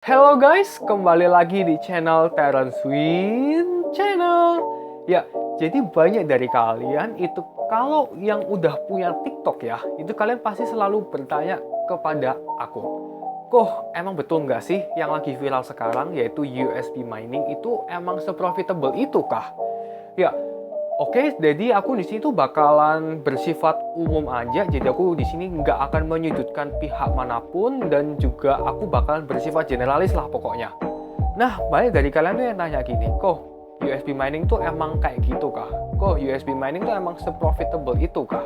Hello guys, kembali lagi di channel Terence Win Channel. Ya, jadi banyak dari kalian itu kalau yang udah punya TikTok ya, itu kalian pasti selalu bertanya kepada aku, "Koh, emang betul nggak sih yang lagi viral sekarang yaitu USB mining itu emang seprofitable itu kah?" Ya, oke, jadi aku di sini tuh bakalan bersifat umum aja. Jadi aku di sini nggak akan menyudutkan pihak manapun dan juga aku bakalan bersifat generalis lah pokoknya. Nah, banyak dari kalian tuh yang tanya gini, kok USB mining tuh emang kayak gitu kah? Kok USB mining tuh emang seprofitable itu kah?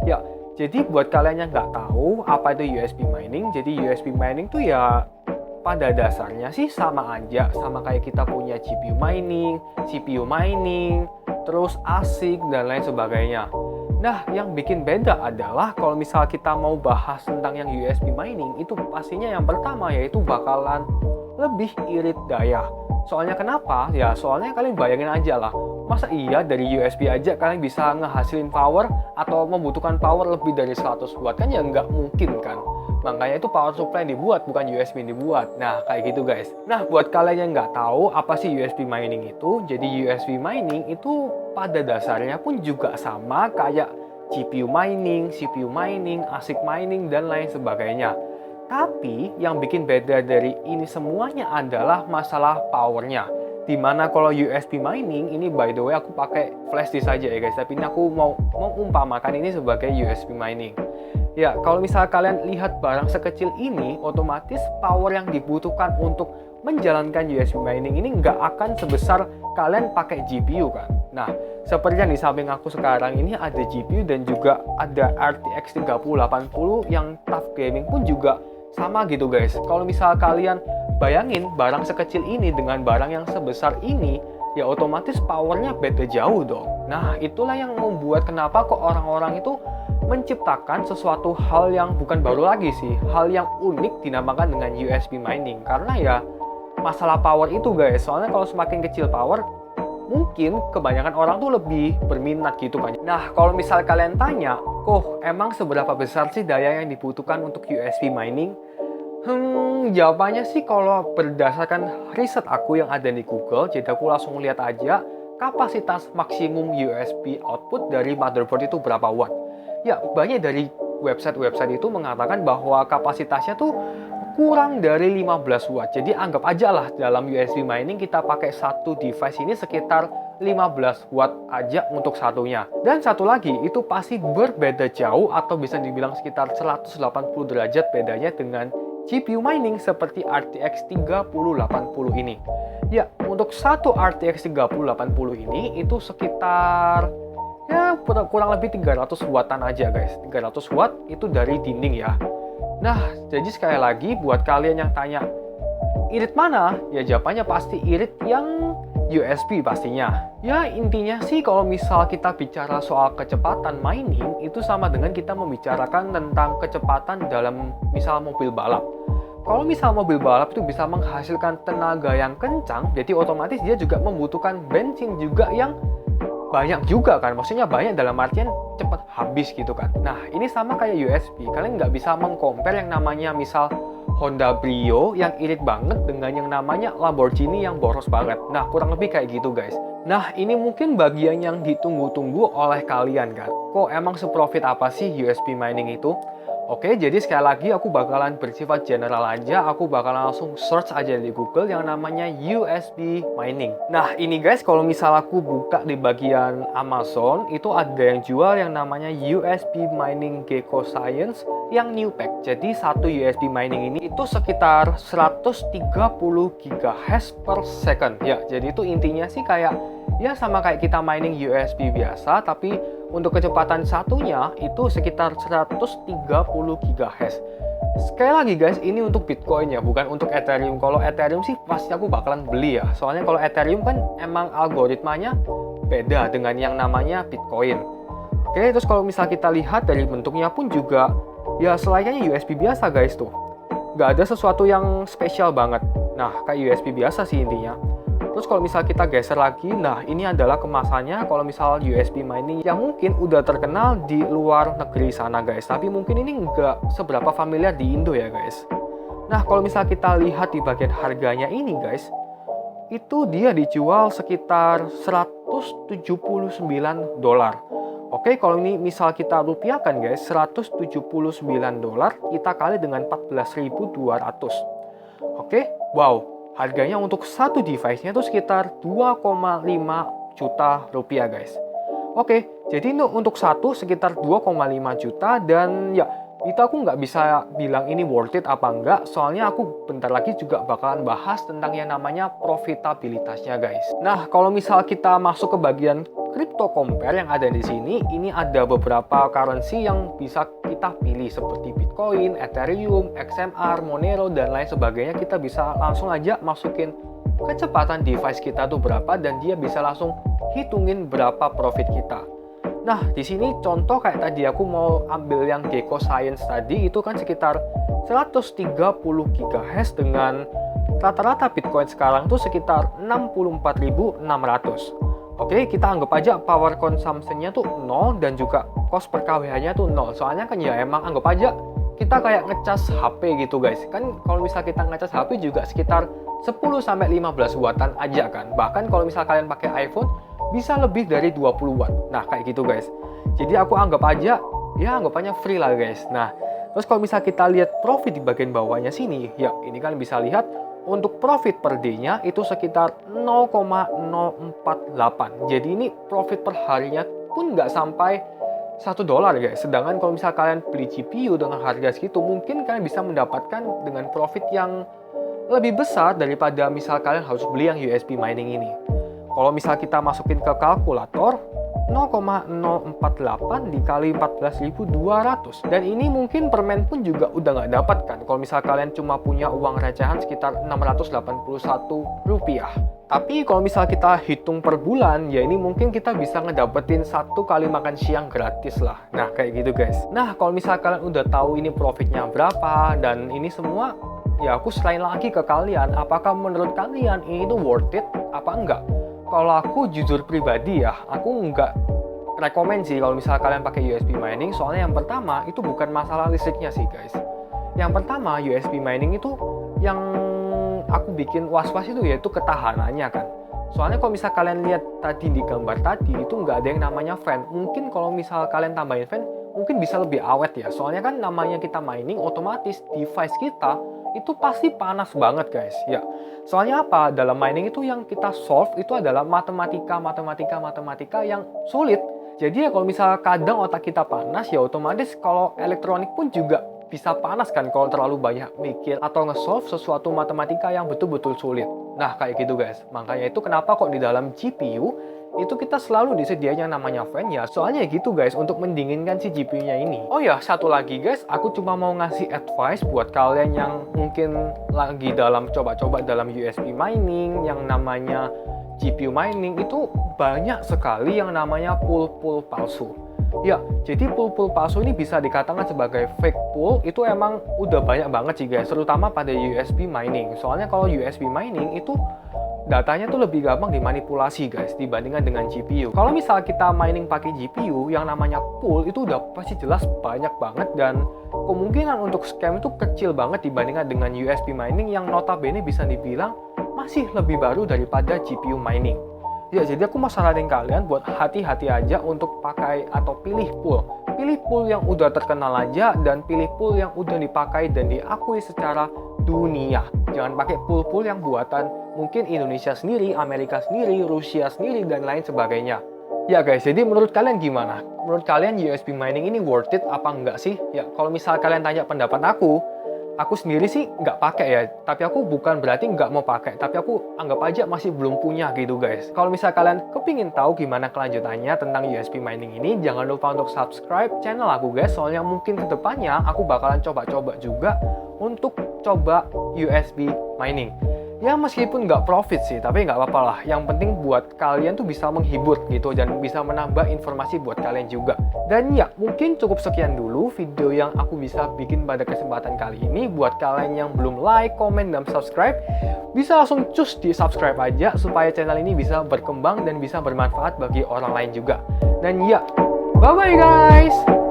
Ya, jadi buat kalian yang nggak tahu apa itu USB mining, jadi USB mining tuh ya pada dasarnya sih sama aja, sama kayak kita punya GPU mining, CPU mining, terus ASIC, dan lain sebagainya. Nah, yang bikin beda adalah kalau misal kita mau bahas tentang yang USB mining, itu pastinya yang pertama yaitu bakalan lebih irit daya. Soalnya kenapa? Ya soalnya kalian bayangin aja lah, masa iya dari USB aja kalian bisa ngehasilin power atau membutuhkan power lebih dari 100 watt? Kan ya nggak mungkin kan? Makanya itu power supply yang dibuat, bukan USB yang dibuat. Nah, kayak gitu guys. Nah, buat kalian yang nggak tahu apa sih USB mining itu, jadi USB mining itu pada dasarnya pun juga sama kayak GPU mining, CPU mining, ASIC mining, dan lain sebagainya. Tapi yang bikin beda dari ini semuanya adalah masalah powernya. Dimana kalau USB mining ini by the way aku pakai flash disk saja ya guys, tapi ini aku mau mengumpamakan ini sebagai USB mining. Ya, kalau misal kalian lihat barang sekecil ini, otomatis power yang dibutuhkan untuk menjalankan USB mining ini nggak akan sebesar kalian pakai GPU kan. Nah, seperti yang di samping aku sekarang ini ada GPU dan juga ada RTX 3080 yang tough gaming pun juga sama gitu guys. Kalau misal kalian bayangin barang sekecil ini dengan barang yang sebesar ini, ya otomatis powernya beda jauh dong. Nah, itulah yang membuat kenapa kok orang-orang itu menciptakan sesuatu hal yang bukan baru lagi sih, hal yang unik dinamakan dengan USB mining. Karena ya masalah power itu guys, soalnya kalau semakin kecil power, mungkin kebanyakan orang tuh lebih berminat gitu kan. Nah, kalau misal kalian tanya, kok emang seberapa besar sih daya yang dibutuhkan untuk USB mining? Jawabannya sih kalau berdasarkan riset aku yang ada di Google, jadi aku langsung lihat aja kapasitas maksimum USB output dari motherboard itu berapa watt. Ya, banyak dari website-website itu mengatakan bahwa kapasitasnya tuh kurang dari 15 watt. Jadi anggap aja lah dalam USB mining kita pakai satu device ini sekitar 15 watt aja untuk satunya. Dan satu lagi, itu pasti berbeda jauh atau bisa dibilang sekitar 180 derajat bedanya dengan GPU mining seperti RTX 3080 ini. Ya, untuk satu RTX 3080 ini itu sekitar ya kurang lebih 300 wattan aja guys. 300 watt itu dari dinding ya. Nah, jadi sekali lagi buat kalian yang tanya irit mana? Ya jawabannya pasti irit yang USB pastinya. Ya intinya sih kalau misal kita bicara soal kecepatan mining itu sama dengan kita membicarakan tentang kecepatan dalam misal mobil balap. Kalau misal mobil balap itu bisa menghasilkan tenaga yang kencang, jadi otomatis dia juga membutuhkan bensin juga yang banyak juga kan, maksudnya banyak dalam artian cepat habis gitu kan. Nah, ini sama kayak USB, kalian nggak bisa meng-compare yang namanya misal Honda Brio yang irit banget dengan yang namanya Lamborghini yang boros banget. Nah, kurang lebih kayak gitu guys. Nah, ini mungkin bagian yang ditunggu-tunggu oleh kalian kan. Kok emang seprofit apa sih USB mining itu? Oke, jadi sekali lagi aku bakalan bersifat general aja, aku bakalan langsung search aja di Google yang namanya USB mining. Nah ini guys, kalau misal aku buka di bagian Amazon, itu ada yang jual yang namanya USB mining Gecko Science yang new pack. Jadi satu USB mining ini itu sekitar 130 GHz per second. Ya, jadi itu intinya sih kayak ya sama kayak kita mining USB biasa, tapi untuk kecepatan satunya itu sekitar 130 GHz. Sekali lagi guys, ini untuk Bitcoin ya, bukan untuk Ethereum. Kalau Ethereum sih pasti aku bakalan beli ya. Soalnya kalau Ethereum kan emang algoritmanya beda dengan yang namanya Bitcoin. Oke, terus kalau misal kita lihat dari bentuknya pun juga ya selayaknya USB biasa guys tuh. Nggak ada sesuatu yang spesial banget. Nah, kayak USB biasa sih intinya. Terus kalau misal kita geser lagi, nah ini adalah kemasannya kalau misal USB mining yang mungkin udah terkenal di luar negeri sana guys. Tapi mungkin ini nggak seberapa familiar di Indo ya guys. Nah, kalau misal kita lihat di bagian harganya ini guys, itu dia dijual sekitar 179 dolar. Oke, kalau ini misal kita rupiahkan guys, 179 dolar kita kali dengan 14.200. Oke, wow, harganya untuk satu device-nya itu sekitar 2,5 juta rupiah guys. Oke, jadi untuk satu sekitar 2,5 juta dan ya, itu aku nggak bisa bilang ini worth it apa enggak, soalnya aku bentar lagi juga bakalan bahas tentang yang namanya profitabilitasnya guys. Nah, kalau misal kita masuk ke bagian crypto compare yang ada di sini, ini ada beberapa currency yang bisa kita pilih seperti Bitcoin, Ethereum, XMR, Monero, dan lain sebagainya. Kita bisa langsung aja masukin kecepatan device kita tuh berapa dan dia bisa langsung hitungin berapa profit kita. Nah, di sini contoh kayak tadi aku mau ambil yang Gecko Science tadi, itu kan sekitar 130 GHz dengan rata-rata Bitcoin sekarang tuh sekitar 64.600. Oke, kita anggap aja power consumption-nya tuh 0 dan juga cost per kWh-nya tuh 0. Soalnya kan ya emang anggap aja kita kayak ngecas HP gitu guys. Kan kalau misal kita ngecas HP juga sekitar 10-15 wattan aja kan. Bahkan kalau misal kalian pakai iPhone bisa lebih dari 20 watt. Nah, kayak gitu guys. Jadi aku anggap aja, ya anggapannya free lah guys. Nah, terus kalau misal kita lihat profit di bagian bawahnya sini, ya ini kalian bisa lihat untuk profit per day-nya itu sekitar 0,048. Jadi ini profit per harinya pun nggak sampai $1 guys. Sedangkan kalau misal kalian beli GPU dengan harga segitu, mungkin kalian bisa mendapatkan dengan profit yang lebih besar daripada misal kalian harus beli yang USB mining ini. Kalau misal kita masukin ke kalkulator, 0,048 dikali 14.200. Dan ini mungkin permen pun juga udah nggak dapat kan. Kalau misal kalian cuma punya uang recehan sekitar 681 rupiah. Tapi kalau misal kita hitung per bulan, ya ini mungkin kita bisa ngedapetin 1 kali makan siang gratis lah. Nah, kayak gitu guys. Nah, kalau misal kalian udah tahu ini profitnya berapa dan ini semua, ya aku selain lagi ke kalian, apakah menurut kalian ini tuh worth it apa enggak? Kalau aku jujur pribadi ya, aku nggak rekomen sih kalau misalnya kalian pakai USB mining. Soalnya yang pertama itu bukan masalah listriknya sih guys. Yang pertama USB mining itu yang aku bikin was-was itu yaitu ketahanannya kan. Soalnya kalau misal kalian lihat tadi di gambar tadi itu nggak ada yang namanya fan. Mungkin kalau misal kalian tambahin fan mungkin bisa lebih awet ya. Soalnya kan namanya kita mining, otomatis device kita itu pasti panas banget guys. Ya, soalnya apa? Dalam mining itu yang kita solve itu adalah matematika yang sulit. Jadi ya kalau misal kadang otak kita panas, ya otomatis kalau elektronik pun juga bisa panas kan kalau terlalu banyak mikir atau nge-solve sesuatu matematika yang betul-betul sulit. Nah, kayak gitu guys. Makanya itu kenapa kok di dalam GPU itu kita selalu disediain yang namanya fan ya. Soalnya gitu guys, untuk mendinginkan si GPU-nya ini. Oh ya, satu lagi guys, aku cuma mau ngasih advice buat kalian yang mungkin lagi dalam coba-coba dalam USB mining, yang namanya GPU mining, itu banyak sekali yang namanya pool palsu. Ya, jadi pool palsu ini bisa dikatakan sebagai fake pool. Itu emang udah banyak banget sih guys, terutama pada USB mining. Soalnya kalau USB mining itu datanya tuh lebih gampang dimanipulasi guys dibandingkan dengan GPU. Kalau misal kita mining pakai GPU, yang namanya pool itu udah pasti jelas banyak banget dan kemungkinan untuk scam itu kecil banget dibandingkan dengan USB mining yang notabene bisa dibilang masih lebih baru daripada GPU mining. Ya, jadi aku mau saranin kalian buat hati-hati aja untuk pakai atau pilih pool. Pilih pool yang udah terkenal aja dan pilih pool yang udah dipakai dan diakui secara dunia. Jangan pakai pool-pool yang buatan mungkin Indonesia sendiri, Amerika sendiri, Rusia sendiri, dan lain sebagainya. Ya guys, jadi menurut kalian gimana? Menurut kalian USB mining ini worth it apa enggak sih? Ya, kalau misal kalian tanya pendapat aku sendiri sih nggak pakai ya. Tapi aku bukan berarti nggak mau pakai, tapi aku anggap aja masih belum punya gitu guys. Kalau misal kalian kepingin tahu gimana kelanjutannya tentang USB mining ini, jangan lupa untuk subscribe channel aku guys. Soalnya mungkin kedepannya aku bakalan coba-coba juga untuk coba USB mining. Ya meskipun nggak profit sih, tapi nggak apa-apa lah. Yang penting buat kalian tuh bisa menghibur gitu dan bisa menambah informasi buat kalian juga. Dan ya mungkin cukup sekian dulu video yang aku bisa bikin pada kesempatan kali ini. Buat kalian yang belum like, comment, dan subscribe, bisa langsung cus di subscribe aja supaya channel ini bisa berkembang dan bisa bermanfaat bagi orang lain juga. Dan ya, bye-bye guys!